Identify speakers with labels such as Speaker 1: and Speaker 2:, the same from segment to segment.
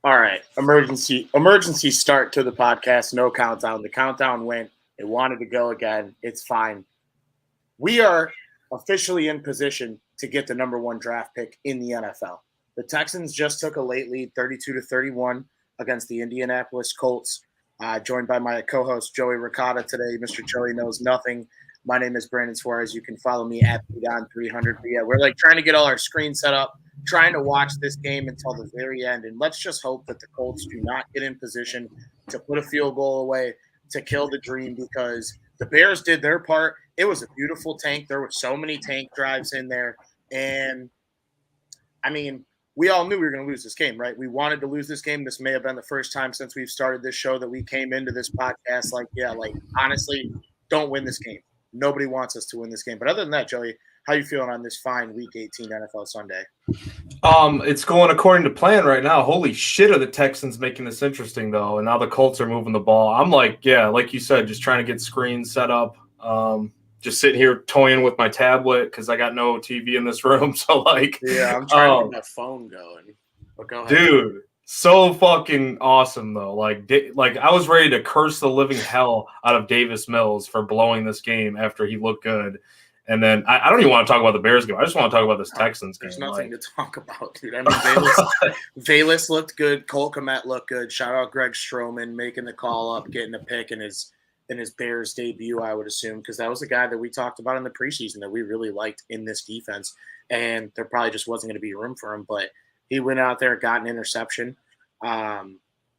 Speaker 1: All right, emergency start to the podcast. No countdown. The countdown went. It wanted to go again. It's fine. We are officially in position to get the number one draft pick in the NFL. The Texans just took a late lead, 32-31, against the Indianapolis Colts. Joined by my co-host Joey Ricotta today. Mr. Joey knows nothing. My name is Brandon Suarez. You can follow me at Bdon 300. But yeah, we're trying to get all our screens set up, trying to watch this game until the very end. And let's just hope that the Colts do not get in position to put a field goal away to kill the dream, because the Bears did their part. It was a beautiful tank. There were so many tank drives in there. And, I mean, we all knew we were going to lose this game, right? We wanted to lose this game. This may have been the first time since we've started this show that we came into this podcast honestly, don't win this game. Nobody wants us to win this game. But other than that, Joey, how you feeling on this fine Week 18 NFL Sunday?
Speaker 2: It's going according to plan right now. Holy shit, are the Texans making this interesting, though? And now the Colts are moving the ball. I'm like you said, just trying to get screens set up. Just sitting here toying with my tablet because I got no TV in this room. So,
Speaker 1: yeah, I'm trying to get my phone going. But go ahead.
Speaker 2: Dude, so fucking awesome, though. I was ready to curse the living hell out of Davis Mills for blowing this game after he looked good. And then I don't even want to talk about the Bears game. I just want to talk about this Texans game.
Speaker 1: There's nothing to talk about, dude. I mean, Bayless looked good. Cole Kmet looked good. Shout out Greg Stroman making the call up, getting a pick in his Bears debut, I would assume, because that was a guy that we talked about in the preseason that we really liked in this defense. And there probably just wasn't going to be room for him. But he went out there, got an interception.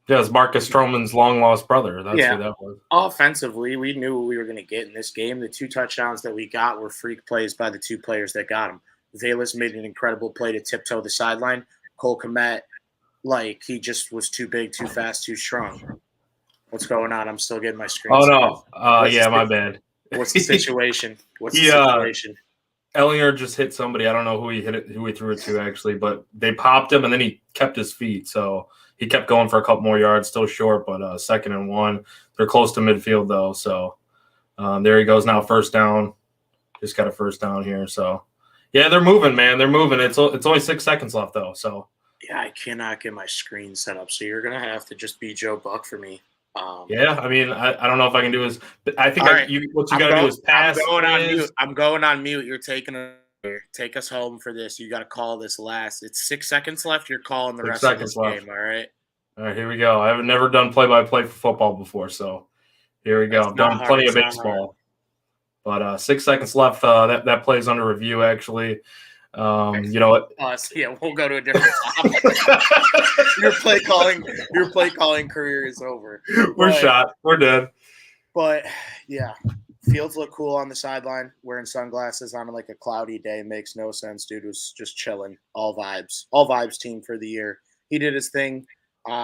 Speaker 2: Yeah, it's Marcus Stroman's long-lost brother. That's who that was.
Speaker 1: Offensively, we knew what we were going to get in this game. The 2 touchdowns that we got were freak plays by the 2 players that got them. Bayless made an incredible play to tiptoe the sideline. Cole Kmet, he just was too big, too fast, too strong. What's going on? I'm still getting my screen.
Speaker 2: Oh, no. My bad.
Speaker 1: What's the situation? What's the situation?
Speaker 2: Ellinger just hit somebody. I don't know who he threw it to, actually, but they popped him, and then he kept his feet. So he kept going for a couple more yards, still short, but 2nd and 1. They're close to midfield, though. So there he goes now, first down. Just got a first down here. So, yeah, they're moving, man. They're moving. It's only 6 seconds left, though. So
Speaker 1: yeah, I cannot get my screen set up. So you're going to have to just be Joe Buck for me.
Speaker 2: Yeah, I mean, I don't know if I can do is – I think what you got to do is pass.
Speaker 1: I'm going on mute. You're take us home for this. You got to call this last. It's 6 seconds left. You're calling the rest of this game, all right?
Speaker 2: All right, here we go. I've never done play-by-play for football before, so here we go. I've done plenty of baseball. But 6 seconds left. That play's under review, actually. You know what?
Speaker 1: Yeah, we'll go to a different topic. Your play calling career is over.
Speaker 2: We're shot. We're dead.
Speaker 1: But yeah, Fields looked cool on the sideline, wearing sunglasses on a cloudy day. Makes no sense. Dude was just chilling. All vibes team for the year. He did his thing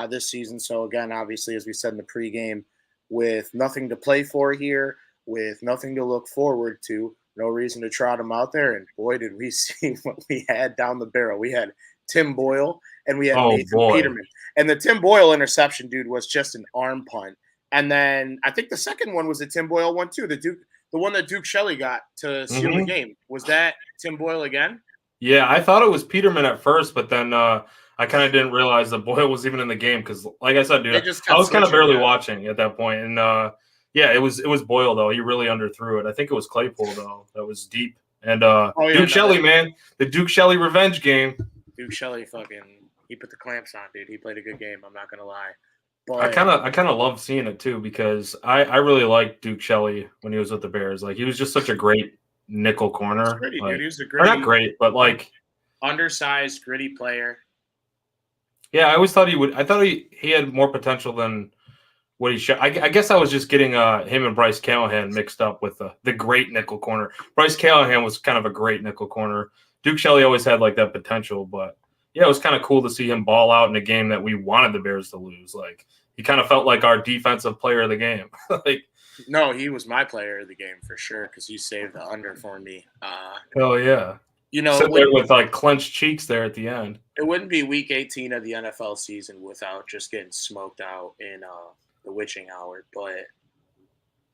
Speaker 1: this season. So again, obviously, as we said in the pregame, with nothing to play for here, with nothing to look forward to, no reason to trot him out there. And boy, did we see what we had down the barrel. We had Tim Boyle and we had Nathan Peterman. And the Tim Boyle interception, dude, was just an arm punt. And then I think the second one was a Tim Boyle one too. The one that Duke Shelley got to seal the game. Was that Tim Boyle again?
Speaker 2: Yeah, I thought it was Peterman at first, but then I kind of didn't realize that Boyle was even in the game because, like I said, dude, I was kind of barely watching at that point. And yeah, it was Boyle, though. He really underthrew it. I think it was Claypool, though. That was deep. And Duke Shelley, man, the Duke Shelley revenge game.
Speaker 1: Duke Shelley he put the clamps on, dude. He played a good game. I'm not going to lie. But
Speaker 2: I kind of love seeing it, too, because I really liked Duke Shelley when he was with the Bears. He was just such a great nickel corner.
Speaker 1: Gritty, dude. He was a gritty.
Speaker 2: Not great, but
Speaker 1: undersized, gritty player.
Speaker 2: Yeah, I always thought he would. I thought he had more potential than what he showed. I guess I was just getting him and Bryce Callahan mixed up with the great nickel corner. Bryce Callahan was kind of a great nickel corner. Duke Shelley always had that potential, but yeah, it was kind of cool to see him ball out in a game that we wanted the Bears to lose. He kind of felt like our defensive player of the game.
Speaker 1: No, he was my player of the game for sure because he saved the under for me.
Speaker 2: Oh yeah. Sit there with clenched cheeks there at the end.
Speaker 1: It wouldn't be Week 18 of the NFL season without just getting smoked out in the witching hour. But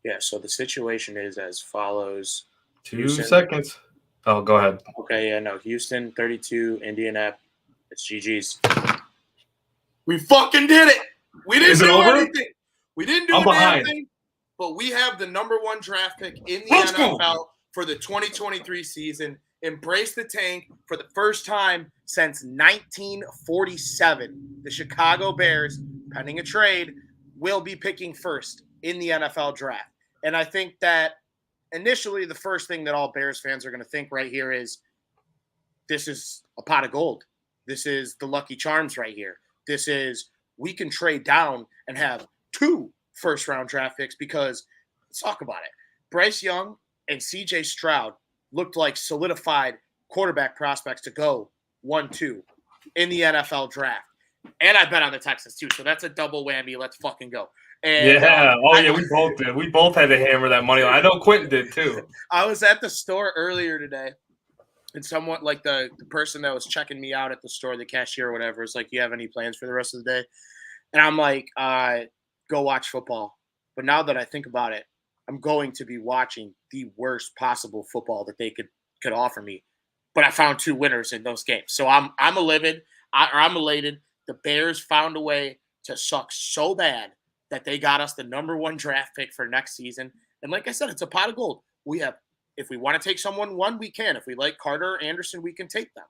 Speaker 1: yeah, so the situation is as follows.
Speaker 2: 2 seconds. Oh, go ahead.
Speaker 1: Okay, yeah, no. Houston 32, Indianapolis. It's GG's. We fucking did it. We didn't do anything. We didn't do a damn thing, but we have the number 1 draft pick in the NFL for the 2023 season. Embrace the tank for the first time since 1947. The Chicago Bears, pending a trade, will be picking first in the NFL draft. And I think that initially the first thing that all Bears fans are going to think right here is this is a pot of gold. This is the Lucky Charms right here. This is we can trade down and have 2 first-round draft picks because let's talk about it. Bryce Young and C.J. Stroud looked like solidified quarterback prospects to go 1-2 in the NFL draft. And I bet on the Texans too, so that's a double whammy. Let's fucking go. And,
Speaker 2: we both did. We both had to hammer that money line. I know Quentin did too.
Speaker 1: I was at the store earlier today, and someone like the person that was checking me out at the store, the cashier or whatever, was like, "You have any plans for the rest of the day?" And I'm like, "Go watch football." But now that I think about it, I'm going to be watching the worst possible football that they could offer me. But I found 2 winners in those games, so I'm elated. The Bears found a way to suck so bad that they got us the number 1 draft pick for next season. And like I said, it's a pot of gold. We have, if we want to take someone 1, we can. If we like Carter or Anderson, we can take them.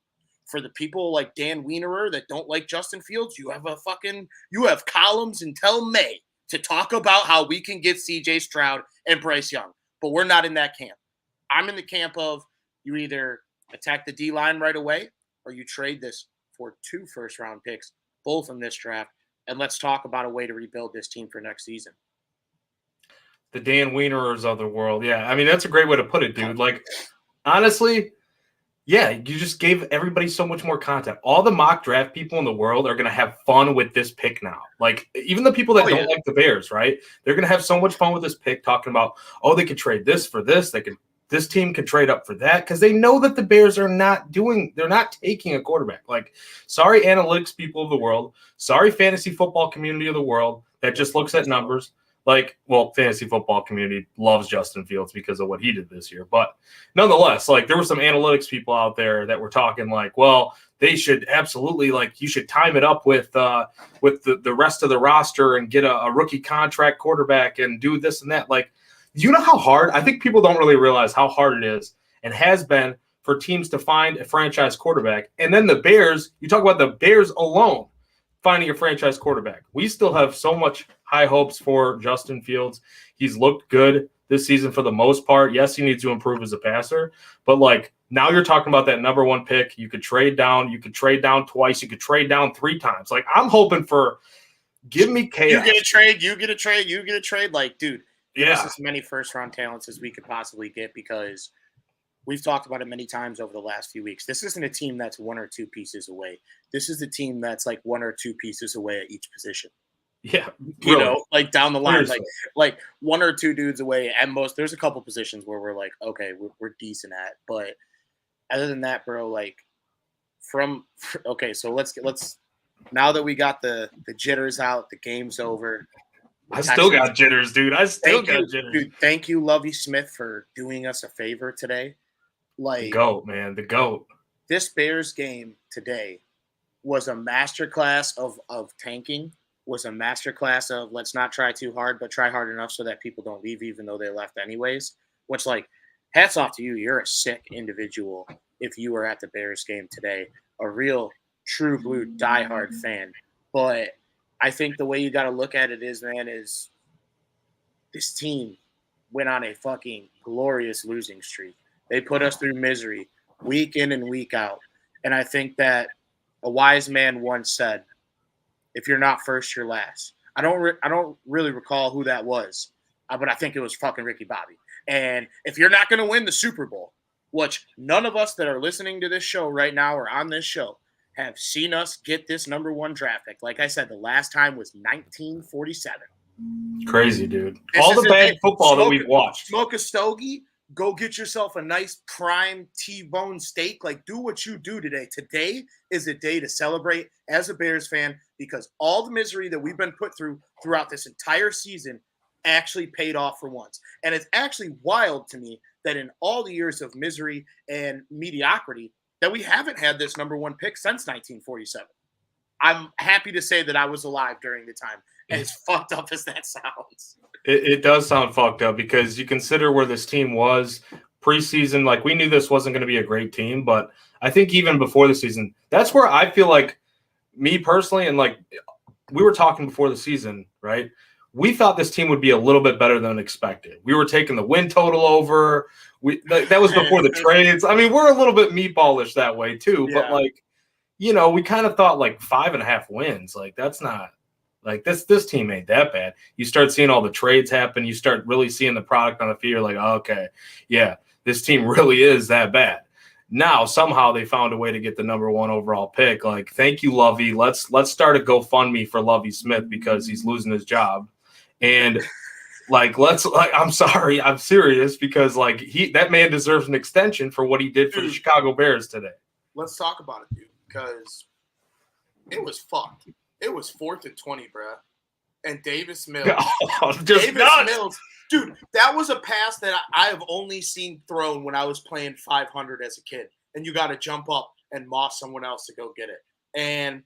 Speaker 1: For the people like Dan Wienerer that don't like Justin Fields, you have columns until May to talk about how we can get C.J. Stroud and Bryce Young. But we're not in that camp. I'm in the camp of you either attack the D-line right away or you trade this for 2 first-round picks, both in this draft, and let's talk about a way to rebuild this team for next season.
Speaker 2: The Dan Wienerers of the world. Yeah, I mean, that's a great way to put it, dude. Like, honestly, yeah, you just gave everybody so much more content. All the mock draft people in the world are going to have fun with this pick now. Like, even the people that don't like the Bears, right? They're going to have so much fun with this pick, talking about, they could trade this for this. This team could trade up for that because they know that the Bears are they're not taking a quarterback. Like, sorry, analytics people of the world. Sorry, fantasy football community of the world that just looks at numbers. Like, well, fantasy football community loves Justin Fields because of what he did this year. But nonetheless, like, there were some analytics people out there that were talking like, well, they should absolutely, like, you should time it up with the rest of the roster and get a rookie contract quarterback and do this and that. Like, you know how hard – I think people don't really realize how hard it is and has been for teams to find a franchise quarterback. And then the Bears – you talk about the Bears alone finding a franchise quarterback. We still have so much high hopes for Justin Fields. He's looked good this season for the most part. Yes, he needs to improve as a passer. But, like, now you're talking about that number 1 pick. You could trade down. You could trade down twice. You could trade down 3 times. Like, I'm hoping for – give me chaos.
Speaker 1: You get a trade. You get a trade. You get a trade. Like, dude. Give us as many first-round talents as we could possibly get because we've talked about it many times over the last few weeks. This isn't a team that's 1 or 2 pieces away. This is a team that's like 1 or 2 pieces away at each position.
Speaker 2: Yeah.
Speaker 1: You know, like down the line, like 1 or 2 dudes away at most. There's a couple positions where we're like, okay, we're decent at. But other than that, bro, like so let's now that we got the jitters out, the game's over.
Speaker 2: I still got jitters, dude. Jitters.
Speaker 1: Dude, thank you, Lovie Smith, for doing us a favor today. Like,
Speaker 2: the GOAT, man. The GOAT.
Speaker 1: This Bears game today was a masterclass of tanking, was a masterclass of let's not try too hard, but try hard enough so that people don't leave even though they left anyways. Which, like, hats off to you. You're a sick individual if you were at the Bears game today. A real, true blue, diehard fan. But I think the way you got to look at it is, man, is this team went on a fucking glorious losing streak. They put us through misery week in and week out. And I think that a wise man once said, if you're not first, you're last. I don't really recall who that was, but I think it was fucking Ricky Bobby. And if you're not going to win the Super Bowl, which none of us that are listening to this show right now or on this show have seen us get this number 1 draft pick. Like I said, the last time was 1947.
Speaker 2: Crazy, dude. All the bad football that we've watched.
Speaker 1: Smoke a stogie, go get yourself a nice prime T-bone steak. Like, do what you do today. Today is a day to celebrate as a Bears fan because all the misery that we've been put through throughout this entire season actually paid off for once. And it's actually wild to me that in all the years of misery and mediocrity, that we haven't had this number 1 pick since 1947. I'm happy to say that I was alive during the time, as fucked up as that sounds.
Speaker 2: It does sound fucked up because you consider where this team was preseason. Like, we knew this wasn't going to be a great team, but I think even before the season, that's where I feel like, me personally, and like we were talking before the season, right? We thought this team would be a little bit better than expected. We were taking the win total over. That was before the trades. I mean, we're a little bit meatballish that way too, but like, you know, we kind of thought like 5.5 wins. Like, that's not like this team ain't that bad. You start seeing all the trades happen. You start really seeing the product on the field. You're like, oh, okay, yeah, this team really is that bad. Now somehow they found a way to get the number 1 overall pick. Like, thank you, Lovie. Let's start a GoFundMe for Lovie Smith because he's losing his job. And I'm sorry, I'm serious, because like that man deserves an extension for what he did for the Chicago Bears today.
Speaker 1: Let's talk about it, dude, because it was fucked. It was 4th and 20, bro. And Davis Mills. Mills. Dude, that was a pass that I have only seen thrown when I was playing 500 as a kid. And you got to jump up and moss someone else to go get it. And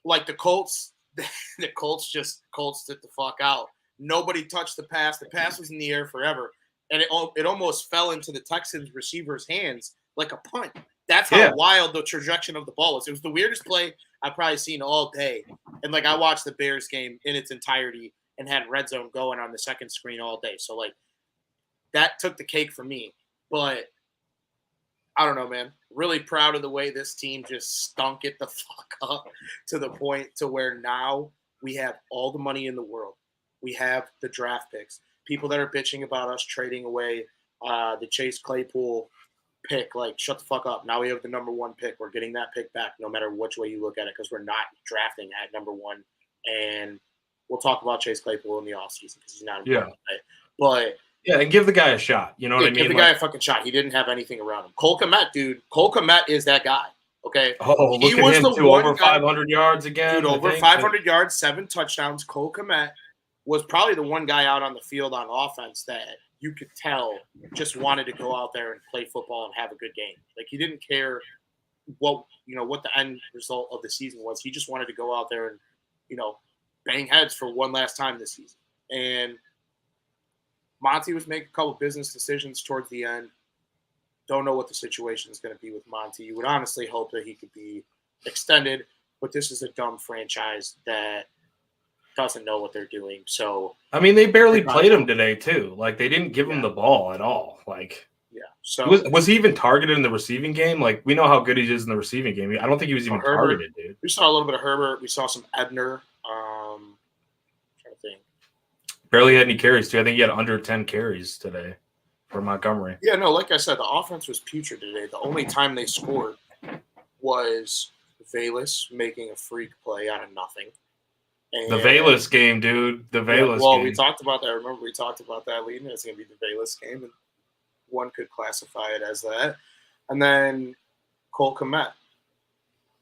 Speaker 1: like the Colts just did the fuck out. Nobody touched the pass. The pass was in the air forever. And it almost fell into the Texans receiver's hands like a punt. That's how wild the trajectory of the ball was. It was the weirdest play I've probably seen all day. And like, I watched the Bears game in its entirety and had Red Zone going on the second screen all day. So like, that took the cake for me. But I don't know, man. Really proud of the way this team just stunk it the fuck up to the point to where now we have all the money in the world. We have the draft picks. People that are bitching about us trading away the Chase Claypool pick, like, shut the fuck up. Now we have the number 1 pick. We're getting that pick back no matter which way you look at it, because we're not drafting at number 1. And we'll talk about Chase Claypool in the offseason because he's not important. Right? But
Speaker 2: yeah, and give the guy a shot. You know what I mean?
Speaker 1: Give the guy a fucking shot. He didn't have anything around him. Cole Kmet, dude. Cole Kmet is that guy. Okay.
Speaker 2: Oh, look at him too. Over 500 yards again.
Speaker 1: Dude, over 500 yards, 7 touchdowns. Cole Kmet was probably the one guy out on the field on offense that you could tell just wanted to go out there and play football and have a good game. Like, he didn't care what the end result of the season was. He just wanted to go out there and, bang heads for one last time this season. And Monty was making a couple business decisions towards the end. Don't know what the situation is going to be with Monty. You would honestly hope that he could be extended, but this is a dumb franchise that doesn't know what they're doing. So,
Speaker 2: I mean, they barely played him today too. Like, they didn't give him the ball at all. Like,
Speaker 1: so
Speaker 2: was he even targeted in the receiving game? Like, we know how good he is in the receiving game. I don't think he was even targeted, dude.
Speaker 1: We saw a little bit of Herbert. We saw some Ebner. Trying to think.
Speaker 2: Barely had any carries too. I think he had under 10 carries today for Montgomery.
Speaker 1: Yeah, no, like I said, the offense was putrid today. The only time they scored was Velus making a freak play out of nothing.
Speaker 2: And the Velus game, dude. The Velus game.
Speaker 1: We talked about that. Remember, we talked about that leading. It's going to be the Velus game, and one could classify it as that. And then Cole Kmet.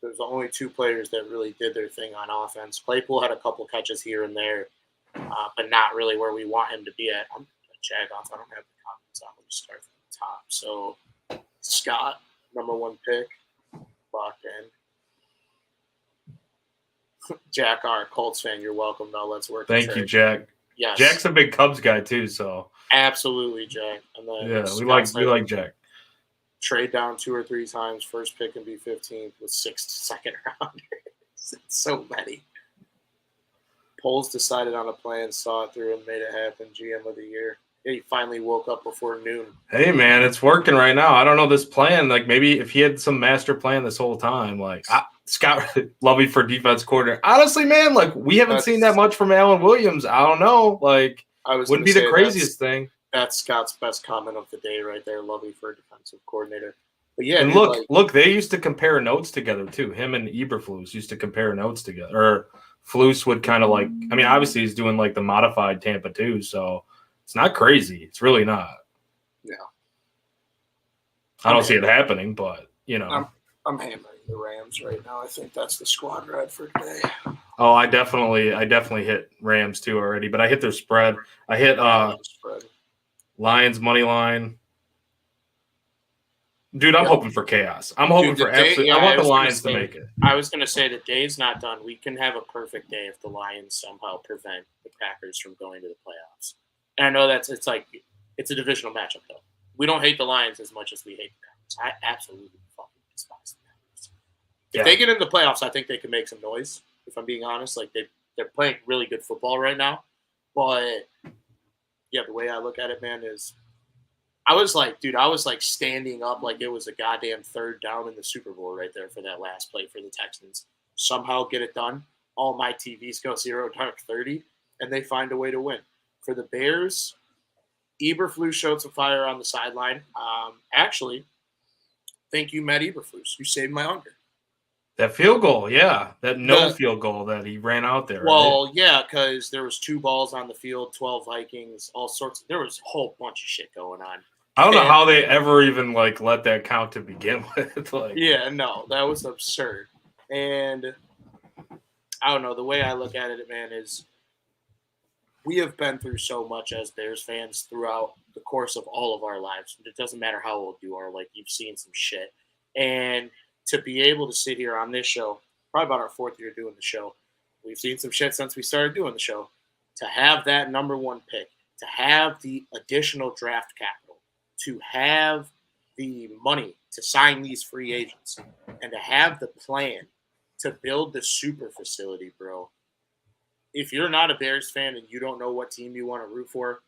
Speaker 1: There's the only 2 players that really did their thing on offense. Claypool had a couple catches here and there, but not really where we want him to be at. I'm going to jag off. I don't have the comments on. Let me start from the top. So, Scott, number 1 pick, locked in. Jack, our Colts fan, you're welcome, though. Let's work.
Speaker 2: Thank you, Jack.
Speaker 1: Yes.
Speaker 2: Jack's a big Cubs guy, too, so.
Speaker 1: Absolutely, Jack. And then
Speaker 2: we like Jack.
Speaker 1: Trade down 2 or 3 times. First pick can be 15th with 6 second rounders. It's so many. Poles decided on a plan, saw it through, and made it happen. GM of the year. He finally woke up before noon.
Speaker 2: Hey, man, it's working right now. I don't know this plan. Like, maybe if he had some master plan this whole time, like Scott Lovie for defense coordinator. Honestly, man, like, we haven't seen that much from Alan Williams. I don't know. Like, wouldn't be the craziest thing.
Speaker 1: That's Scott's best comment of the day right there, Lovie for defensive coordinator. But yeah,
Speaker 2: and look, they used to compare notes together too. Him and Eberflus used to compare notes together. Or Flus would kind of like, I mean, obviously he's doing like the modified Tampa too, so it's not crazy. It's really not.
Speaker 1: Yeah.
Speaker 2: I don't see it happening, but
Speaker 1: I'm hammering the Rams right now. I think that's the squad ride for today.
Speaker 2: Oh, I definitely hit Rams too already, but I hit their spread. I hit Lions money line. Dude, I'm hoping for chaos. I'm hoping for absolute. I want the Lions to make it.
Speaker 3: I was going to say the day's not done. We can have a perfect day if the Lions somehow prevent the Packers from going to the playoffs. And I know it's a divisional matchup, though. We don't hate the Lions as much as we hate the Packers. I absolutely fucking despise the Packers. If they get into the playoffs, I think they can make some noise, if I'm being honest. Like, they're playing really good football right now. But, yeah, the way I look at it, man, is I was like standing up like it was a goddamn third down in the Super Bowl right there for that last play for the Texans. Somehow get it done. All my TVs go 0-30, and they find a way to win. For the Bears, Eberflus showed some fire on the sideline. Actually, thank you, Matt Eberflus. You saved my under.
Speaker 2: That field goal, yeah. That field goal that he ran out there.
Speaker 3: Well, right? Yeah, because there was 2 balls on the field, 12 Vikings, all sorts. There was a whole bunch of shit going on.
Speaker 2: I don't know how they ever even let that count to begin with.
Speaker 3: Yeah, no, that was absurd. And I don't know. The way I look at it, man, is we have been through so much as Bears fans throughout the course of all of our lives. It doesn't matter how old you are. Like, you've seen some shit. And to be able to sit here on this show, probably about our 4th year doing the show, we've seen some shit since we started doing the show. To have that number 1 pick, to have the additional draft capital, to have the money to sign these free agents, and to have the plan to build the super facility, bro. If you're not a Bears fan and you don't know what team you want to root for,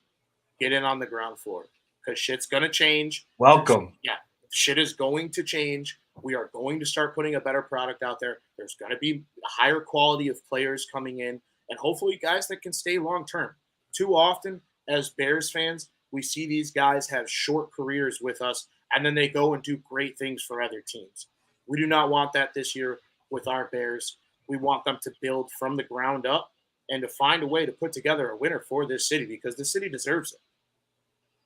Speaker 3: get in on the ground floor because shit's going to change.
Speaker 2: Welcome.
Speaker 3: Yeah, shit is going to change. We are going to start putting a better product out there. There's going to be a higher quality of players coming in, and hopefully guys that can stay long term. Too often, as Bears fans, we see these guys have short careers with us, and then they go and do great things for other teams. We do not want that this year with our Bears. We want them to build from the ground up and to find a way to put together a winner for this city because the city deserves it.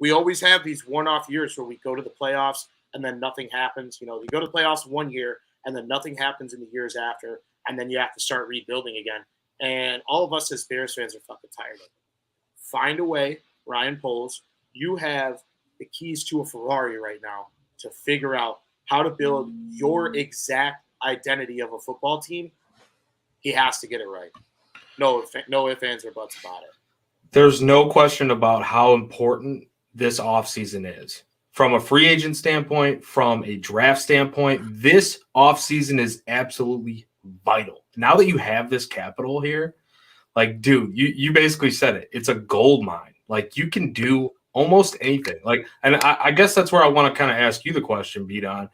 Speaker 3: We always have these one-off years where we go to the playoffs and then nothing happens. You go to the playoffs one year and then nothing happens in the years after, and then you have to start rebuilding again. And all of us as Bears fans are fucking tired of it. Find a way, Ryan Poles. You have the keys to a Ferrari right now to figure out how to build your exact identity of a football team. He has to get it right. No ifs, ands, or buts about it.
Speaker 2: There's no question about how important this offseason is. From a free agent standpoint, from a draft standpoint, this offseason is absolutely vital. Now that you have this capital here, dude, you basically said it. It's a gold mine. You can do almost anything. And I guess that's where I want to kind of ask you the question, Bdon.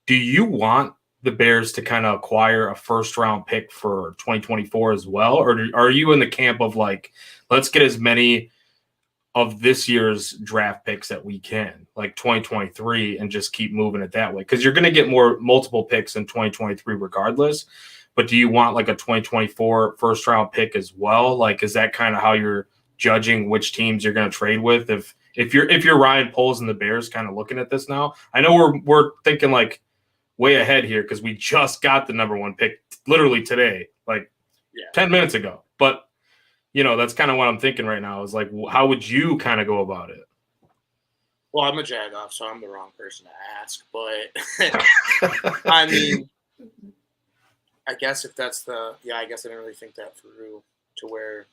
Speaker 2: Do you want the Bears to kind of acquire a first-round pick for 2024 as well? Or are you in the camp of, let's get as many of this year's draft picks that we can, 2023, and just keep moving it that way? Because you're going to get multiple picks in 2023 regardless. But do you want, a 2024 first-round pick as well? Is that kind of how you're judging which teams you're going to trade with? If you're Ryan Poles and the Bears kind of looking at this now, I know we're thinking way ahead here because we just got the number 1 pick literally today, 10 minutes ago. But that's kind of what I'm thinking right now is how would you kind of go about it?
Speaker 3: Well, I'm a Jagoff, so I'm the wrong person to ask. But I mean, I guess if that's I guess I didn't really think that through to where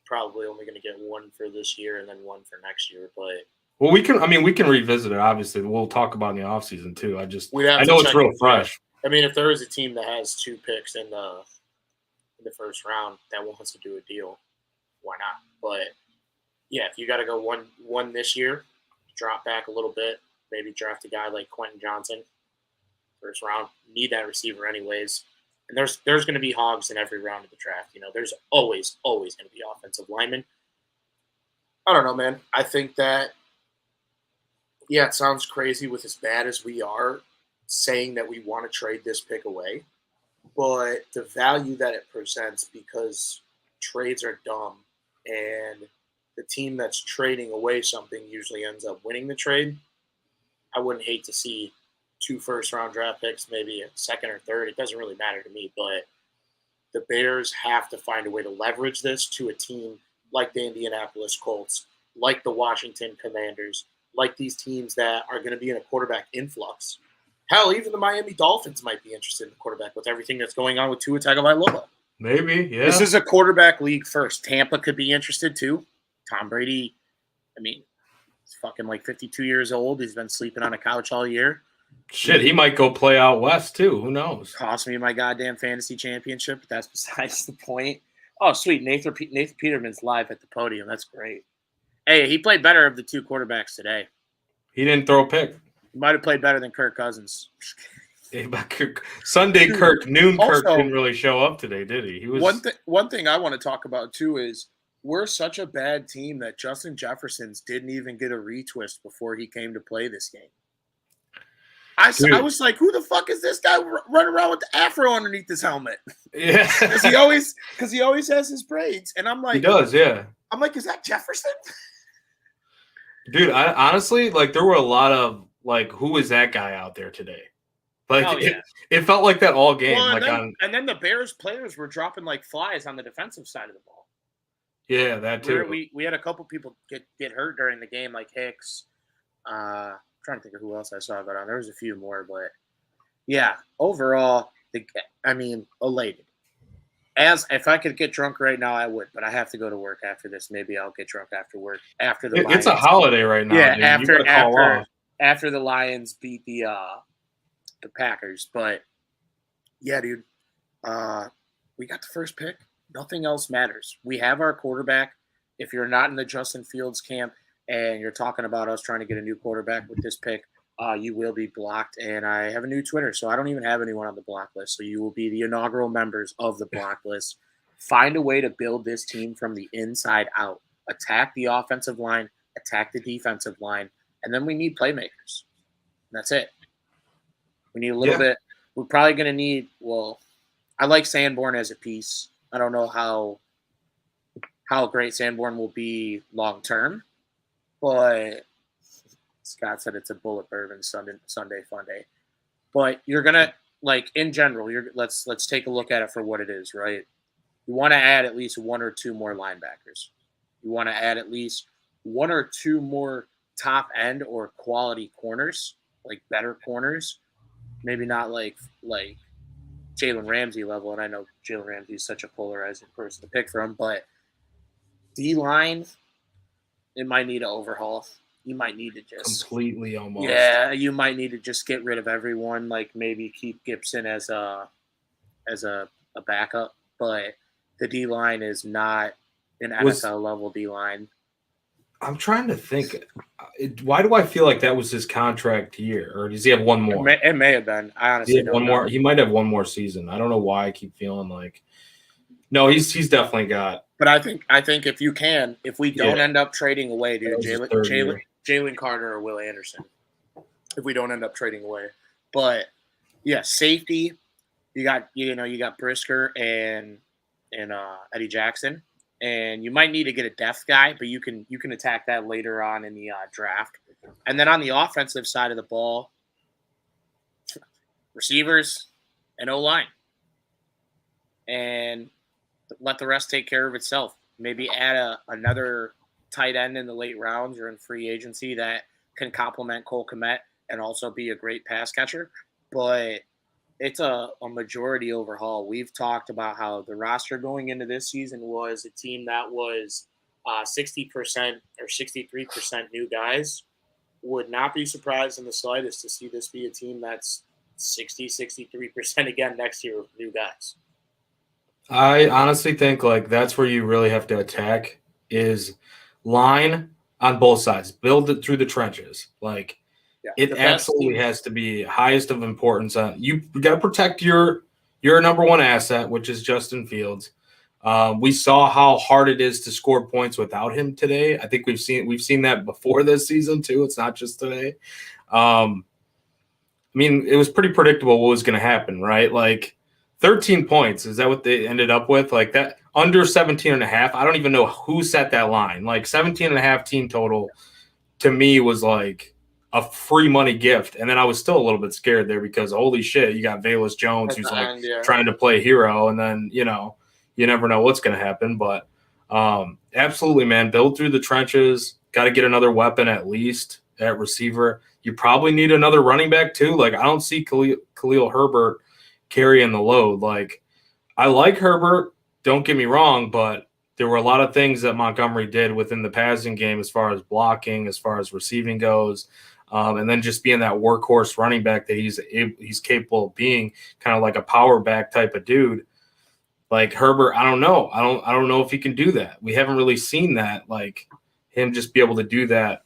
Speaker 3: probably only going to get 1 for this year and then 1 for next year. But
Speaker 2: well, we can revisit it. Obviously, we'll talk about in the offseason too. I know it's real fresh.
Speaker 3: I mean, if there is a team that has 2 picks in the first round that wants to do a deal, why not? But yeah, if you got to go one this year, drop back a little bit, maybe draft a guy like Quentin Johnson, first round. Need that receiver anyways. And there's going to be hogs in every round of the draft. There's always going to be offensive linemen. I don't know, man. I think that, yeah, it sounds crazy with as bad as we are saying that we want to trade this pick away. But the value that it presents, because trades are dumb and the team that's trading away something usually ends up winning the trade, I wouldn't hate to see 2 first-round draft picks, maybe a second or third. It doesn't really matter to me, but the Bears have to find a way to leverage this to a team like the Indianapolis Colts, like the Washington Commanders, like these teams that are going to be in a quarterback influx. Hell, even the Miami Dolphins might be interested in the quarterback with everything that's going on with Tua Tagovailoa.
Speaker 2: Maybe, yeah.
Speaker 3: This is a quarterback league first. Tampa could be interested too. Tom Brady, I mean, he's fucking like 52 years old. He's been sleeping on a couch all year.
Speaker 2: Shit, he might go play out west too. Who knows?
Speaker 3: Cost me my goddamn fantasy championship, but that's besides the point. Oh, sweet. Nathan Peterman's live at the podium. That's great. Hey, he played better of the two quarterbacks today.
Speaker 2: He didn't throw a pick.
Speaker 3: He might have played better than Kirk Cousins.
Speaker 2: Sunday Kirk, noon
Speaker 3: Also,
Speaker 2: Kirk didn't really show up today, did he? He was
Speaker 3: one thing I want to talk about too is we're such a bad team that Justin Jefferson's didn't even get a retwist before he came to play this game. I was like, who the fuck is this guy running around with the afro underneath his helmet?
Speaker 2: Yeah,
Speaker 3: because he always has his braids, and I'm like,
Speaker 2: he does, yeah.
Speaker 3: I'm like, is that Jefferson?
Speaker 2: Dude, I honestly, like, there were a lot of like, who is that guy out there today? Like, it felt like that all game.
Speaker 3: Well, and then the Bears players were dropping like flies on the defensive side of the ball.
Speaker 2: Yeah, that too.
Speaker 3: We had a couple people get hurt during the game, like Hicks. Trying to think of who else I saw go on. There was a few more, but yeah, overall, elated. As if I could get drunk right now, I would, but I have to go to work after this. Maybe I'll get drunk after work. After the
Speaker 2: it's a holiday right now.
Speaker 3: Yeah,
Speaker 2: dude.
Speaker 3: after the Lions beat the Packers, but yeah, dude, we got the first pick. Nothing else matters. We have our quarterback. If you're not in the Justin Fields camp and you're talking about us trying to get a new quarterback with this pick, you will be blocked. And I have a new Twitter, so I don't even have anyone on the block list. So you will be the inaugural members of the block list. Find a way to build this team from the inside out. Attack the offensive line, attack the defensive line, and then we need playmakers. That's it. We need a little bit. We're probably going to need – well, I like Sanborn as a piece. I don't know how great Sanborn will be long term, but Scott said it's a bullet bourbon Sunday fun day. But you're gonna in general. Let's take a look at it for what it is, right? You want to add at least one or two more linebackers. You want to add at least one or two more top end or quality corners, like better corners. Maybe not like Jalen Ramsey level, and I know Jalen Ramsey is such a polarizing person to pick from, but D-line, it might need an overhaul. You might need to just
Speaker 2: completely almost.
Speaker 3: Yeah, you might need to just get rid of everyone. Like maybe keep Gibson as a backup, but the D-line is not an NFL level D-line.
Speaker 2: I'm trying to think. Why do I feel like that was his contract year, or does he have one more?
Speaker 3: It may have been. I honestly don't know.
Speaker 2: More. He might have one more season. I don't know why I keep feeling like. No, he's definitely got.
Speaker 3: But I think if we don't end up trading away, dude, Jalen Carter or Will Anderson, if we don't end up trading away, but yeah, safety, you got Brisker and Eddie Jackson. And you might need to get a depth guy, but you can attack that later on in the draft. And then on the offensive side of the ball, receivers and O-line. And let the rest take care of itself. Maybe add another tight end in the late rounds or in free agency that can complement Cole Kmet and also be a great pass catcher. But it's a majority overhaul. We've talked about how the roster going into this season was a team that was 60% or 63% new guys. Would not be surprised in the slightest to see this be a team that's 63% again next year with new guys.
Speaker 2: I honestly think that's where you really have to attack is line on both sides. Build it through the trenches. It absolutely has to be highest of importance. You got to protect your number one asset, which is Justin Fields. We saw how hard it is to score points without him today. I think we've seen that before this season too. It's not just today. It was pretty predictable what was going to happen, right? 13 points. Is that what they ended up with? That under 17.5. I don't even know who set that line. 17.5 team total to me was a free money gift. And then I was still a little bit scared there because holy shit, you got Velus Jones who's trying to play hero. And then, you never know what's going to happen. But absolutely, man, build through the trenches. Got to get another weapon at least. at receiver. You probably need another running back too. Like, I don't see Khalil Herbert carrying the load. Like, I like Herbert, don't get me wrong, but there were a lot of things that Montgomery did within the passing game as far as blocking, as far as receiving goes, and then just being that workhorse running back that he's capable of being, kind of like a power back type of dude. Like Herbert, I don't know. I don't know if he can do that. We haven't really seen that, like him just be able to do that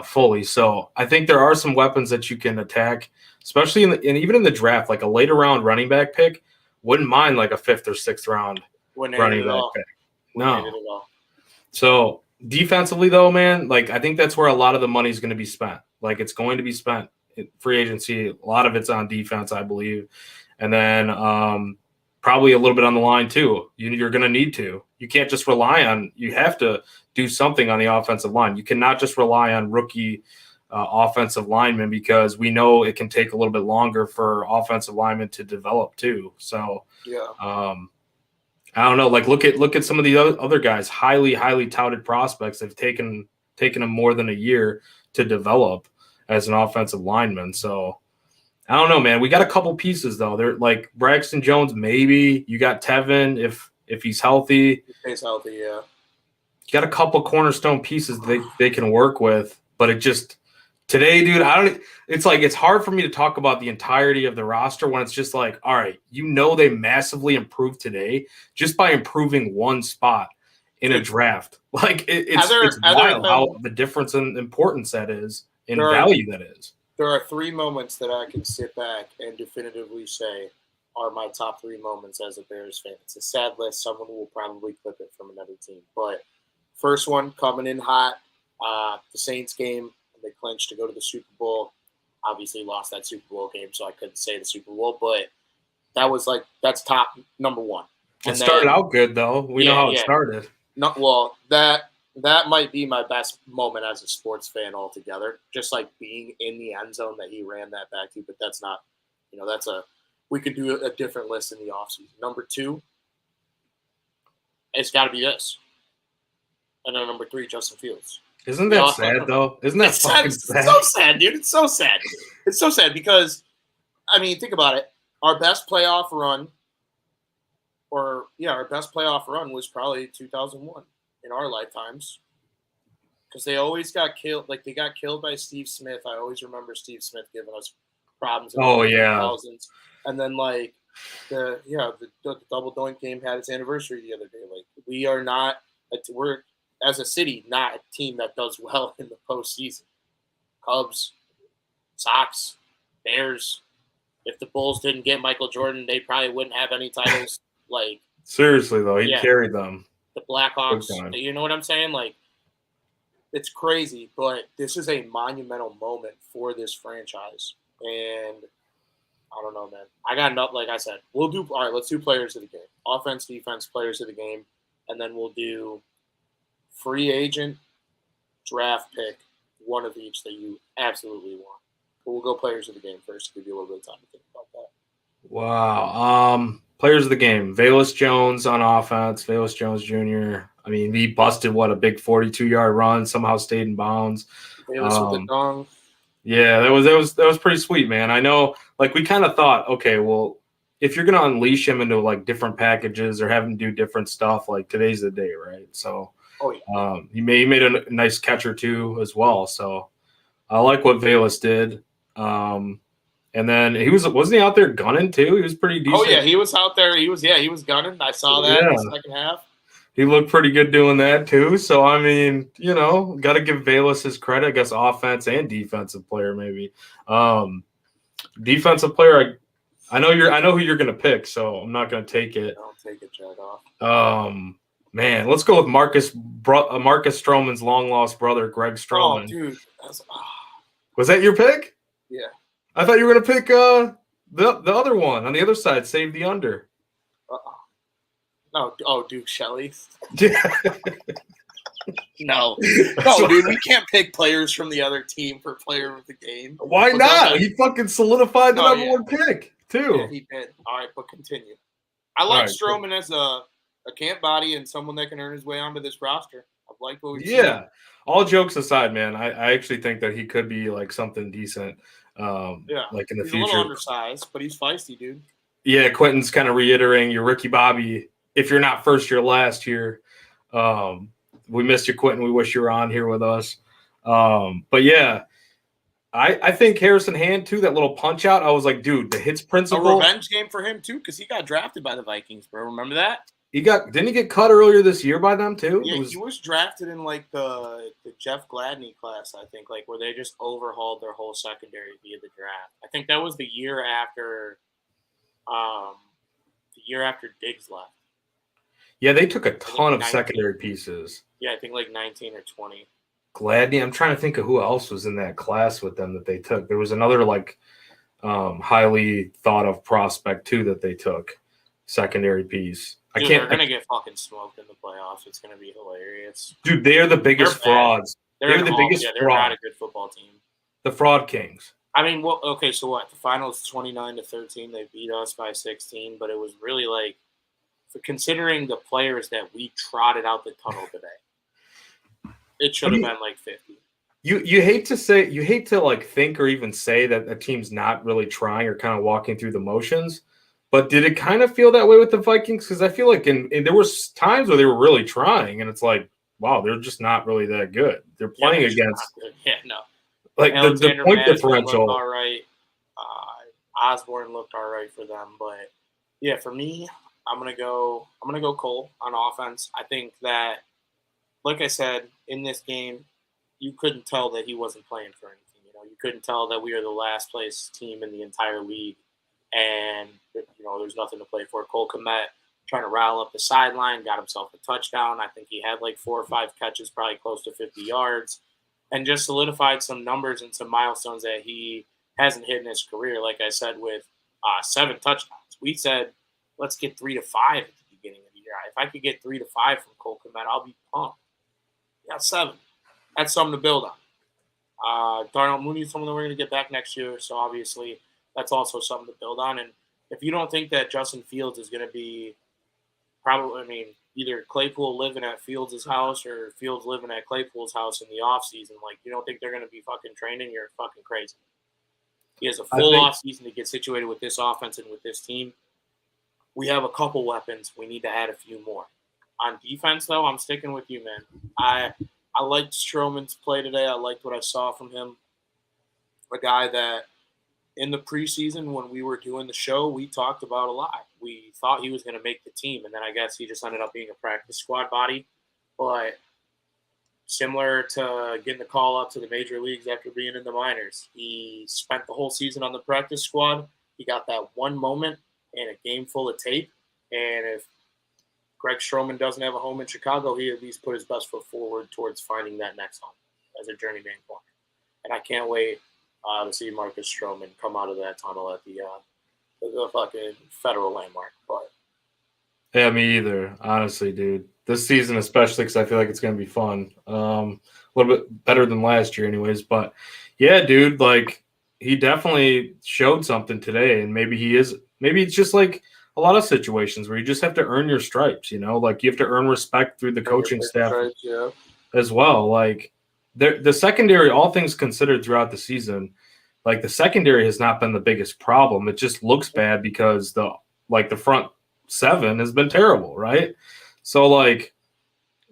Speaker 2: fully. So I think there are some weapons that you can attack, especially and even in the draft, like a later round running back pick. Wouldn't mind like a 5th or 6th round running back pick. No. So defensively, though, man, like I think that's where a lot of the money is going to be spent. Like it's going to be spent in free agency. A lot of it's on defense, I believe, and then probably a little bit on the line too. You're going to need to. You can't just rely on. You have to do something on the offensive line. You cannot just rely on rookie offensive linemen, because we know it can take a little bit longer for offensive linemen to develop too. So yeah. I don't know. Like look at some of the other guys, highly touted prospects. They've taken them more than a year to develop as an offensive lineman. So I don't know, man. We got a couple pieces though. They're like Braxton Jones, maybe. You got Tevin if he's healthy.
Speaker 3: He stays healthy, yeah.
Speaker 2: You got a couple cornerstone pieces they can work with, but it just today, dude, it's hard for me to talk about the entirety of the roster when it's just like, all right, they massively improved today just by improving one spot in a draft. Like it's wild how the difference in importance that is and value that is.
Speaker 3: There are 3 moments that I can sit back and definitively say are my top 3 moments as a Bears fan. It's a sad list. Someone will probably clip it from another team. But first one, coming in hot, the Saints game. They clinched to go to the Super Bowl. Obviously lost that Super Bowl game, so I couldn't say the Super Bowl, but that's top number 1.
Speaker 2: It started out good though. We know how it started.
Speaker 3: No, well, that might be my best moment as a sports fan altogether. Just like being in the end zone that he ran that back to, but that's not, we could do a different list in the offseason. Number 2, it's got to be this. And then number 3, Justin Fields.
Speaker 2: Isn't that sad, though? Isn't that fucking sad?
Speaker 3: It's so sad, dude. It's so sad. It's so sad because, I mean, think about it. Our best playoff run was probably 2001 in our lifetimes, because they always got killed. Like, they got killed by Steve Smith. I always remember Steve Smith giving us problems in the 2000s. And then, like, the double doink game had its anniversary the other day. Like, we're as a city, not a team that does well in the postseason. Cubs, Sox, Bears. If the Bulls didn't get Michael Jordan, they probably wouldn't have any titles. Like,
Speaker 2: seriously though, he carried them.
Speaker 3: The Blackhawks, you know what I'm saying? Like, it's crazy, but this is a monumental moment for this franchise. And I don't know, man. I got enough. Like I said, let's do players of the game, offense, defense, players of the game, and then we'll do free agent, draft pick, one of each that you absolutely want. But we'll go players of the game first to give you a little bit of time to think about that.
Speaker 2: Wow. Players of the game. Velus Jones on offense. Velus Jones Jr. I mean, he busted a big 42-yard run. Somehow stayed in bounds.
Speaker 3: Velus with the dong.
Speaker 2: Yeah, that was pretty sweet, man. I know, like we kind of thought, okay, well, if you're gonna unleash him into like different packages or have him do different stuff, like today's the day, right? So.
Speaker 3: Oh, yeah.
Speaker 2: He made a nice catch or two as well. So I like what Velus did. And then wasn't he out there gunning too? He was pretty decent.
Speaker 3: Oh yeah, he was out there. He was gunning. I saw that in the second half.
Speaker 2: He looked pretty good doing that too. So I mean, got to give Velus his credit. I guess offense and defensive player maybe. Defensive player, I know who you're gonna pick, so I'm not gonna take it.
Speaker 3: I'll take it, Chad off.
Speaker 2: Man, let's go with Marcus Stroman's long-lost brother, Greg Stroman.
Speaker 3: Oh, dude.
Speaker 2: Was that your pick?
Speaker 3: Yeah.
Speaker 2: I thought you were going to pick the other one on the other side, save the under.
Speaker 3: No. Oh, Duke Shelley.
Speaker 2: Yeah.
Speaker 3: No, dude, we can't pick players from the other team for player of the game.
Speaker 2: Why not? He fucking solidified the number 1 pick, too.
Speaker 3: Yeah, he did. All right, but continue. I like Stroman as a camp body and someone that can earn his way onto this roster. I've liked what we've
Speaker 2: Yeah. All jokes aside, man, I actually think that he could be like something decent. Like in the
Speaker 3: he's
Speaker 2: future.
Speaker 3: a little undersized, but he's feisty, dude.
Speaker 2: Yeah, Quentin's kind of reiterating your Ricky Bobby. If you're not first, you're last here. We missed you, Quentin. We wish you were on here with us. But yeah, I think Harrison Hand too. That little punch out. I was like, dude, the hits principle.
Speaker 3: A revenge game for him too, because he got drafted by the Vikings, bro. Remember that?
Speaker 2: Didn't he get cut earlier this year by them too?
Speaker 3: Yeah, he was drafted in like the Jeff Gladney class, I think, like where they just overhauled their whole secondary via the draft. I think that was the year after Diggs left.
Speaker 2: Yeah, they took a ton of secondary pieces.
Speaker 3: Yeah, I think like 19 or 20.
Speaker 2: Gladney. I'm trying to think of who else was in that class with them that they took. There was another like highly thought of prospect too that they took, secondary piece.
Speaker 3: Dude, they're gonna get fucking smoked in the playoffs. It's gonna be hilarious.
Speaker 2: Dude, they are the biggest frauds. They're the biggest
Speaker 3: they're not a good football team.
Speaker 2: The fraud kings.
Speaker 3: I mean, well, okay, so what? The finals 29-13. They beat us by 16, but it was really like, considering the players that we trotted out the tunnel today, it should have been like 50.
Speaker 2: You hate to like think or even say that a team's not really trying or kind of walking through the motions. But did it kind of feel that way with the Vikings? Because I feel like there was times where they were really trying, and it's like, wow, they're just not really that good. They're playing against, like the point differential.
Speaker 3: Looked all right. Osborne looked all right for them, but yeah, for me, I'm gonna go Cole on offense. I think that, like I said, in this game, you couldn't tell that he wasn't playing for anything. You couldn't tell that we are the last place team in the entire league. And, there's nothing to play for. Cole Kmet trying to rattle up the sideline, got himself a touchdown. I think he had like 4 or 5 catches, probably close to 50 yards, and just solidified some numbers and some milestones that he hasn't hit in his career. Like I said, with 7 touchdowns. We said, let's get 3 to 5 at the beginning of the year. If I could get 3 to 5 from Cole Kmet, I'll be pumped. We got 7. That's something to build on. Darnell Mooney is someone that we're going to get back next year, so obviously that's also something to build on. And if you don't think that Justin Fields is going to be either Claypool living at Fields' house or Fields living at Claypool's house in the offseason, like, you don't think they're going to be fucking training, you're fucking crazy. He has a full offseason to get situated with this offense and with this team. We have a couple weapons. We need to add a few more. On defense, though, I'm sticking with you, man. I liked Stroman's play today. I liked what I saw from him. A guy that in the preseason when we were doing the show, we talked about a lot. We thought he was going to make the team, and then I guess he just ended up being a practice squad body. But similar to getting the call up to the major leagues after being in the minors, he spent the whole season on the practice squad. He got that one moment in a game full of tape, and if Greg Stroman doesn't have a home in Chicago, he at least put his best foot forward towards finding that next home as a journeyman corner. And I can't wait to see Marcus Stroman come out of that tunnel at the fucking federal landmark. But
Speaker 2: yeah, me either. Honestly, dude, this season especially because I feel like it's gonna be fun. A little bit better than last year, anyways. But yeah, dude, like he definitely showed something today, and maybe it's just like a lot of situations where you just have to earn your stripes. Like you have to earn respect through the coaching staff as well. Like the secondary, all things considered, throughout the season, like the secondary has not been the biggest problem. It just looks bad because the front 7 has been terrible, right? So like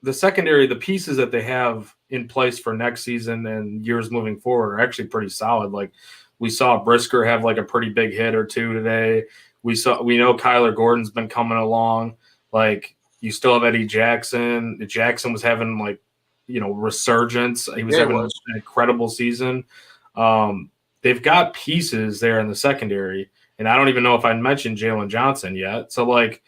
Speaker 2: the secondary, the pieces that they have in place for next season and years moving forward are actually pretty solid. Like we saw Brisker have like a pretty big hit or 2 today. We know Kyler Gordon's been coming along. Like you still have Eddie Jackson. Jackson was having resurgence. He was having an incredible season. They've got pieces there in the secondary, and I don't even know if I mentioned Jalen Johnson yet. So like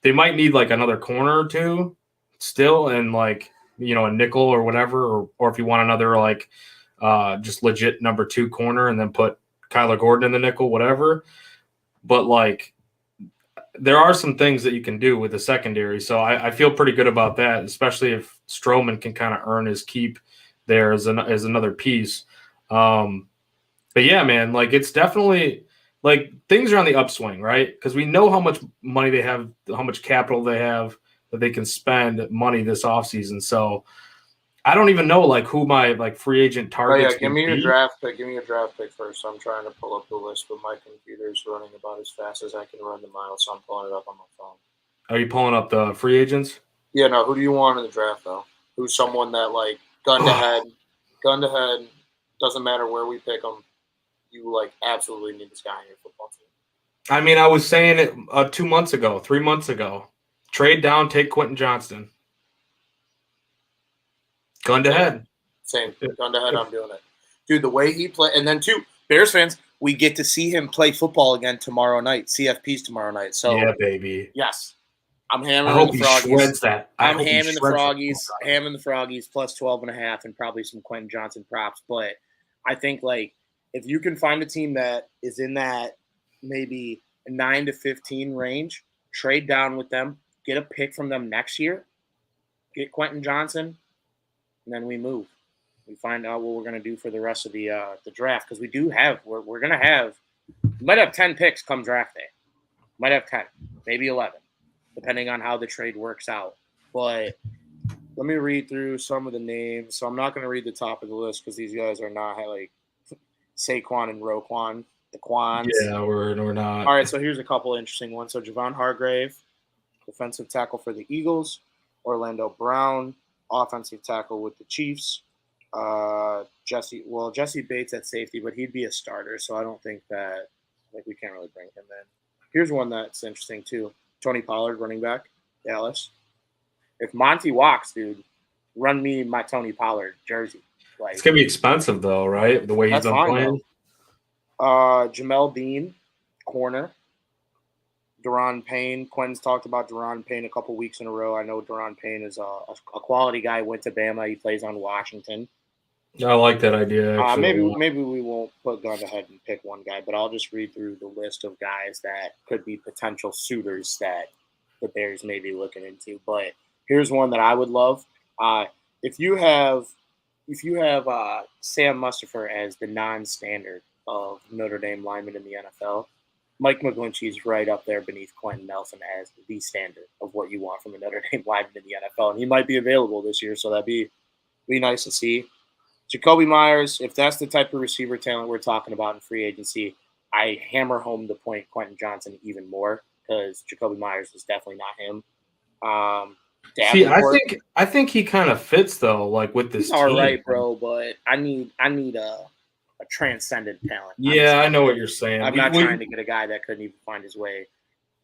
Speaker 2: they might need like another corner or 2 still, and like a nickel or whatever, or if you want another like just legit number 2 corner and then put Kyler Gordon in the nickel, whatever. But like there are some things that you can do with the secondary. So I feel pretty good about that, especially if Stroman can kind of earn his keep there as another piece. But yeah, man, like it's definitely like things are on the upswing, right? Because we know how much money they have, how much capital they have that they can spend money this offseason. So I don't even know like who my like free agent targets.
Speaker 3: Give me
Speaker 2: would
Speaker 3: your
Speaker 2: be.
Speaker 3: draft pick. Give me your draft pick first. I'm trying to pull up the list, but my computer's running about as fast as I can run the miles, so I'm pulling it up on my phone.
Speaker 2: Are you pulling up the free agents?
Speaker 3: Yeah, no. Who do you want in the draft though? Who's someone that like gun to head, doesn't matter where we pick them. You like absolutely need this guy in your football team.
Speaker 2: I mean, I was saying it 2 months ago, 3 months ago. Trade down, take Quentin Johnston. Gun to head.
Speaker 3: Same. Gun to head, I'm doing it. Dude, the way he played, and then too, Bears fans, we get to see him play football again tomorrow night. CFP's tomorrow night. So
Speaker 2: yeah, baby.
Speaker 3: yes. I'm
Speaker 2: I
Speaker 3: hammering
Speaker 2: hope
Speaker 3: the
Speaker 2: he
Speaker 3: Froggies.
Speaker 2: shreds that.
Speaker 3: I'm hamming the Froggies plus 12.5 and probably some Quentin Johnson props. But I think like if you can find a team that is in that maybe 9 to 15 range, trade down with them, get a pick from them next year, get Quentin Johnson, and then we move. We find out what we're going to do for the rest of the draft because we're going to have we might have 10 picks come draft day. Might have 10, maybe 11, depending on how the trade works out. But let me read through some of the names. So I'm not going to read the top of the list because these guys are not like Saquon and Roquan, the Quans.
Speaker 2: Yeah, we're not.
Speaker 3: All right, so here's a couple interesting ones. So Javon Hargrave, defensive tackle for the Eagles. Orlando Brown, offensive tackle with the Chiefs. Jesse Bates at safety, but he'd be a starter, so I don't think that we can't really bring him in. Here's one that's interesting too. Tony Pollard, running back, Dallas. If Monty walks, dude, run me my Tony Pollard jersey. Like,
Speaker 2: it's gonna be expensive though, right? The way he's been playing.
Speaker 3: Jamel Dean, corner. Deron Payne. Quinn's talked about Deron Payne a couple weeks in a row. I know Deron Payne is a quality guy. Went to Bama. He plays on Washington.
Speaker 2: I like that idea.
Speaker 3: Maybe we won't put gun ahead and pick one guy, but I'll just read through the list of guys that could be potential suitors that the Bears may be looking into. But here's one that I would love. If you have Sam Mustipher as the non-standard of Notre Dame lineman in the NFL, Mike McGlinchey's right up there beneath Quentin Nelson as the standard of what you want from a Notre Dame lineman in the NFL, and he might be available this year, so that'd be nice to see. Jacoby Myers, if that's the type of receiver talent we're talking about in free agency, I hammer home the point Quentin Johnson even more because Jacoby Myers is definitely not him.
Speaker 2: I think he kind of fits though, like with this team.
Speaker 3: All right, bro, but I need a transcendent talent.
Speaker 2: Yeah, I know what you're saying.
Speaker 3: I'm not trying to get a guy that couldn't even find his way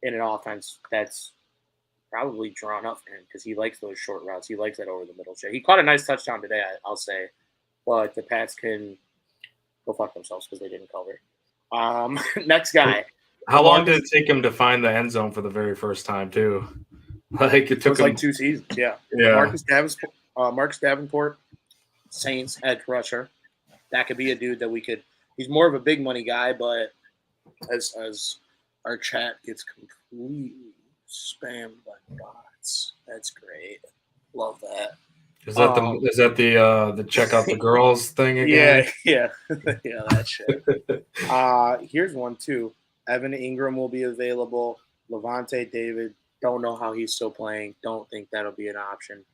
Speaker 3: in an offense that's probably drawn up for him because he likes those short routes. He likes that over the middle shit. He caught a nice touchdown today, I'll say. But the Pats can go fuck themselves because they didn't cover. Next guy.
Speaker 2: How long did it take him to find the end zone for the very first time, too? Like it took him
Speaker 3: like 2 seasons. Yeah. Marcus Davenport, Saints edge rusher. That could be a dude that we could. He's more of a big money guy, but as our chat gets completely spammed by bots, that's great. Love that.
Speaker 2: Is that the check out the girls thing again?
Speaker 3: Yeah, that shit. Here's one too. Evan Ingram will be available. Levante David, don't know how he's still playing. Don't think that'll be an option.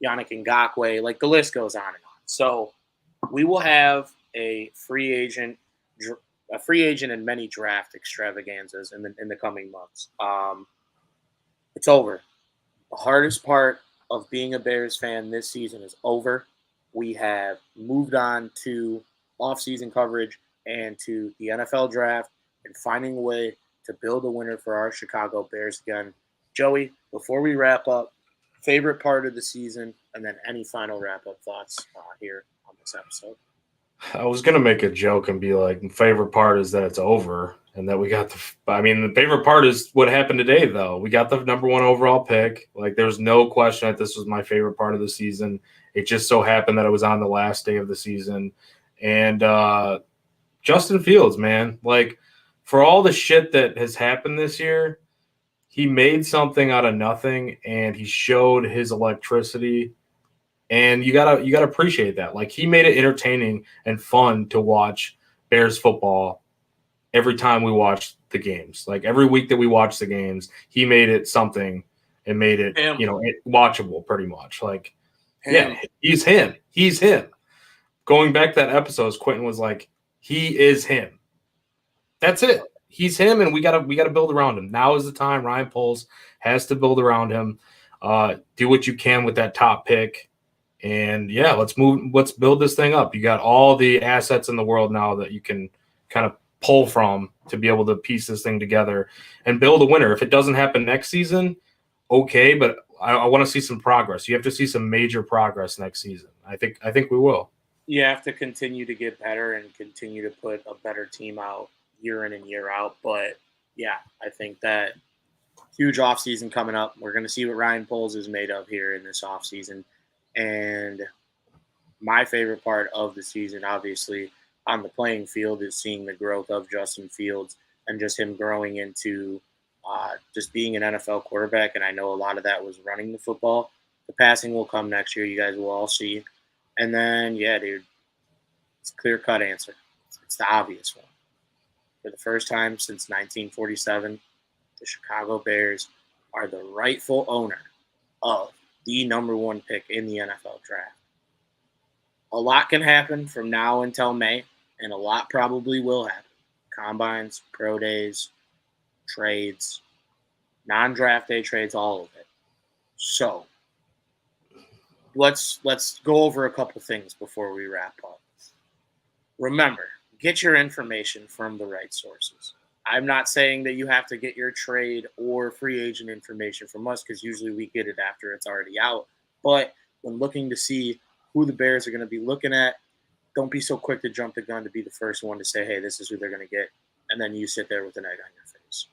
Speaker 3: Yannick Ngakoue, like the list goes on and on. So we will have a free agent and many draft extravaganzas in the coming months. It's over. The hardest part of being a Bears fan this season is over. We have moved on to off-season coverage and to the NFL draft and finding a way to build a winner for our Chicago Bears again. Joey, before we wrap up, favorite part of the season and then any final wrap-up thoughts here on this episode.
Speaker 2: I was going to make a joke and be like, favorite part is that it's over and that we got the favorite part is what happened today, though. We got the number 1 overall pick. Like, there's no question that this was my favorite part of the season. It just so happened that it was on the last day of the season. And Justin Fields, man, like, for all the shit that has happened this year, he made something out of nothing and he showed his electricity. And you gotta appreciate that. Like, he made it entertaining and fun to watch Bears football every time we watched the games. Like, every week that we watched the games, he made it something and made it, watchable pretty much. Like, Yeah, he's him. He's him. Going back to that episode, Quentin was like, he is him. That's it. He's him, and we gotta build around him. Now is the time. Ryan Poles has to build around him. Do what you can with that top pick. And yeah, let's build this thing up. You got all the assets in the world now that you can kind of pull from to be able to piece this thing together and build a winner. If it doesn't happen next season, okay, but I want to see some progress. You have to see some major progress next season. I think we will.
Speaker 1: You have to continue to get better and continue to put a better team out year in and year out. But yeah, I think that huge offseason coming up. We're going to see what Ryan Poles is made of here in this offseason. And my favorite part of the season, obviously, on the playing field is seeing the growth of Justin Fields and just him growing into just being an NFL quarterback. And I know a lot of that was running the football. The passing will come next year. You guys will all see. And then, yeah, dude, it's a clear-cut answer. It's the obvious one. For the first time since 1947, the Chicago Bears are the rightful owner of the number one pick in the NFL draft. A lot can happen from now until May, and a lot probably will happen. Combines, pro days, trades, non-draft day trades, all of it. So let's go over a couple things before we wrap up. Remember, get your information from the right sources. I'm not saying that you have to get your trade or free agent information from us because usually we get it after it's already out. But when looking to see who the Bears are going to be looking at, don't be so quick to jump the gun to be the first one to say, hey, this is who they're going to get. And then you sit there with an egg on your face.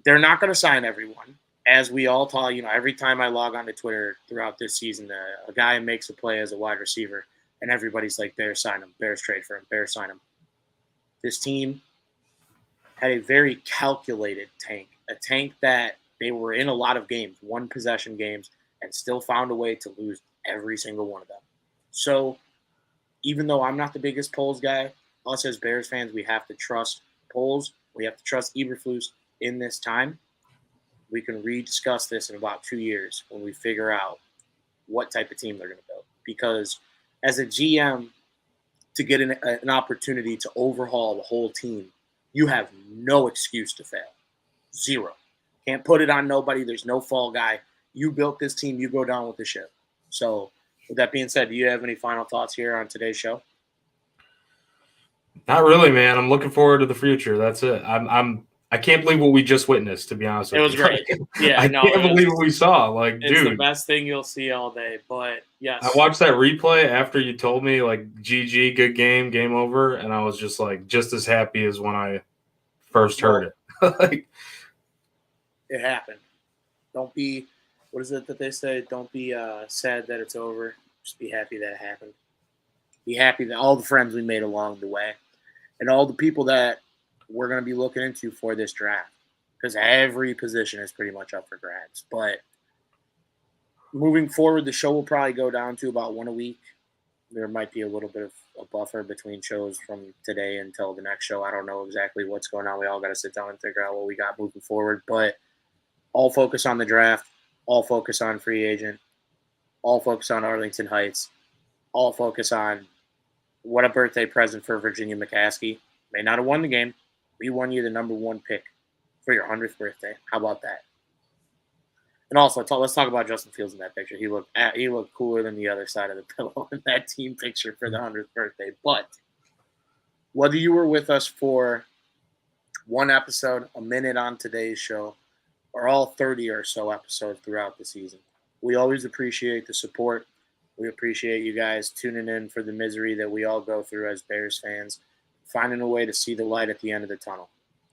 Speaker 1: They're not going to sign everyone. As we all taught, every time I log on to Twitter throughout this season, a guy makes a play as a wide receiver, and everybody's like, Bears sign him, Bears trade for him, Bears sign him. This team had a very calculated tank, a tank that they were in a lot of games, one possession games, and still found a way to lose every single one of them. So even though I'm not the biggest Poles guy, us as Bears fans, we have to trust Poles. We have to trust Eberflus in this time. We can rediscuss this in about 2 years when we figure out what type of team they're going to build. Because as a GM, to get an opportunity to overhaul the whole team, you have no excuse to fail. Zero. Can't put it on nobody. There's no fall guy. You built this team. You go down with the ship. So with that being said, do you have any final thoughts here on today's show?
Speaker 2: Not really, man. I'm looking forward to the future. That's it. I can't believe what we just witnessed, to be honest with you.
Speaker 1: It was great. Yeah,
Speaker 2: I can't believe what we saw. Like,
Speaker 1: it's
Speaker 2: dude,
Speaker 1: the best thing you'll see all day. But yes,
Speaker 2: I watched that replay after you told me, like, GG, good game, game over, and I was just like, just as happy as when I first heard it. Like,
Speaker 1: it happened. Don't be, what is it that they say? Don't be sad that it's over. Just be happy that it happened. Be happy that all the friends we made along the way and all the people that we're going to be looking into for this draft, because every position is pretty much up for grabs. But moving forward, the show will probably go down to about one a week. There might be a little bit of a buffer between shows from today until the next show. I don't know exactly what's going on. We all got to sit down and figure out what we got moving forward. But all focus on the draft, all focus on free agent, all focus on Arlington Heights, all focus on what a birthday present for Virginia McCaskey. May not have won the game. We won you the number one pick for your 100th birthday. How about that? And also, let's talk about Justin Fields in that picture. He looked cooler than the other side of the pillow in that team picture for the 100th birthday. But whether you were with us for one episode, a minute on today's show, or all 30 or so episodes throughout the season, we always appreciate the support. We appreciate you guys tuning in for the misery that we all go through as Bears fans, finding a way to see the light at the end of the tunnel.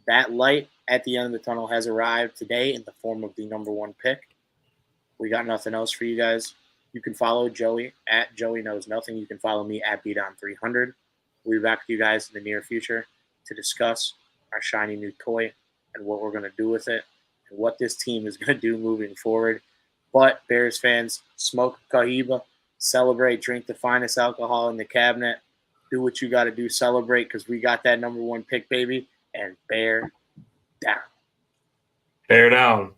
Speaker 1: That light at the end of the tunnel has arrived today in the form of the number one pick. We got nothing else for you guys. You can follow Joey at Joey Knows Nothing. You can follow me at Bdon300. We'll be back with you guys in the near future to discuss our shiny new toy and what we're going to do with it and what this team is going to do moving forward. But Bears fans, smoke a Cohiba, celebrate, drink the finest alcohol in the cabinet. Do what you got to do, celebrate, because we got that number one pick, baby, and bear down.
Speaker 2: Bear down.